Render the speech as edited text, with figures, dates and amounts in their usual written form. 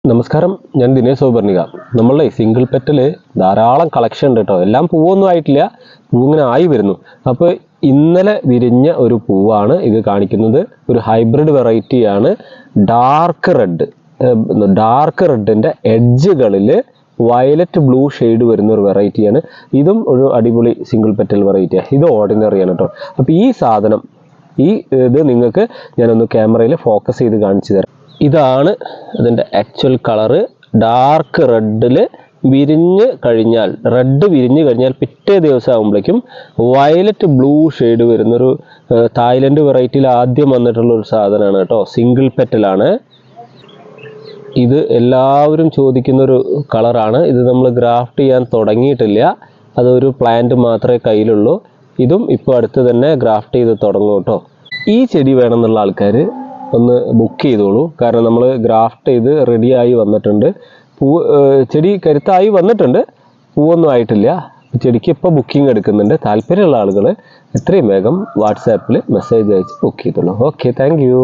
നമസ്കാരം, ഞാൻ ദിനേശ് സൗപർണിക. നമ്മളെ സിംഗിൾ പെറ്റൽ ധാരാളം കളക്ഷൻ ഉണ്ട് കേട്ടോ. എല്ലാം പൂവൊന്നും ആയിട്ടില്ല, പൂവിങ്ങനെ ആയി വരുന്നു. അപ്പോൾ ഇന്നലെ വിരിഞ്ഞ ഒരു പൂവാണ് ഇത് കാണിക്കുന്നത്. ഒരു ഹൈബ്രിഡ് വെറൈറ്റിയാണ്. ഡാർക്ക് റെഡിൻ്റെ എഡ്ജുകളിൽ വയലറ്റ് ബ്ലൂ ഷെയ്ഡ് വരുന്ന ഒരു വെറൈറ്റിയാണ്. ഇതും ഒരു അടിപൊളി സിംഗിൾ പെറ്റൽ വെറൈറ്റിയാണ്. ഇത് ഓർഡിനറിയാണ് കേട്ടോ. അപ്പോൾ ഈ സാധനം ഇത് നിങ്ങൾക്ക് ഞാനൊന്ന് ക്യാമറയിൽ ഫോക്കസ് ചെയ്ത് കാണിച്ചു തരാം. ഇതാണ് ഇതിൻ്റെ ആക്ച്വൽ കളറ്. ഡാർക്ക് റെഡിൽ വിരിഞ്ഞ് കഴിഞ്ഞാൽ പിറ്റേ ദിവസം ആകുമ്പോഴേക്കും വയലറ്റ് ബ്ലൂ ഷെയ്ഡ് വരുന്നൊരു തായ്ലൻഡ് വെറൈറ്റിയിൽ ആദ്യം വന്നിട്ടുള്ളൊരു സാധനമാണ് കേട്ടോ. സിംഗിൾ പെറ്റലാണ്. ഇത് എല്ലാവരും ചോദിക്കുന്നൊരു കളറാണ്. ഇത് നമ്മൾ ഗ്രാഫ്റ്റ് ചെയ്യാൻ തുടങ്ങിയിട്ടില്ല, അതൊരു പ്ലാന്റ് മാത്രമേ കയ്യിലുള്ളൂ. ഇതും ഇപ്പോൾ അടുത്ത് തന്നെ ഗ്രാഫ്റ്റ് ചെയ്ത് തുടങ്ങും കേട്ടോ. ഈ ചെടി വേണമെന്നുള്ള ആൾക്കാർ ഒന്ന് ബുക്ക് ചെയ്തോളൂ. കാരണം നമ്മൾ ഗ്രാഫ്റ്റ് ചെയ്ത് റെഡിയായി വന്നിട്ടുണ്ട്. ചെടി കരുത്തായി വന്നിട്ടുണ്ട്, പൂവൊന്നും ആയിട്ടില്ല. ചെടിക്ക് ഇപ്പോൾ ബുക്കിംഗ് എടുക്കുന്നുണ്ട്. താല്പര്യമുള്ള ആളുകൾ എത്രയും വേഗം വാട്സാപ്പിൽ മെസ്സേജ് അയച്ച് ബുക്ക് ചെയ്തോളൂ. Okay, thank you.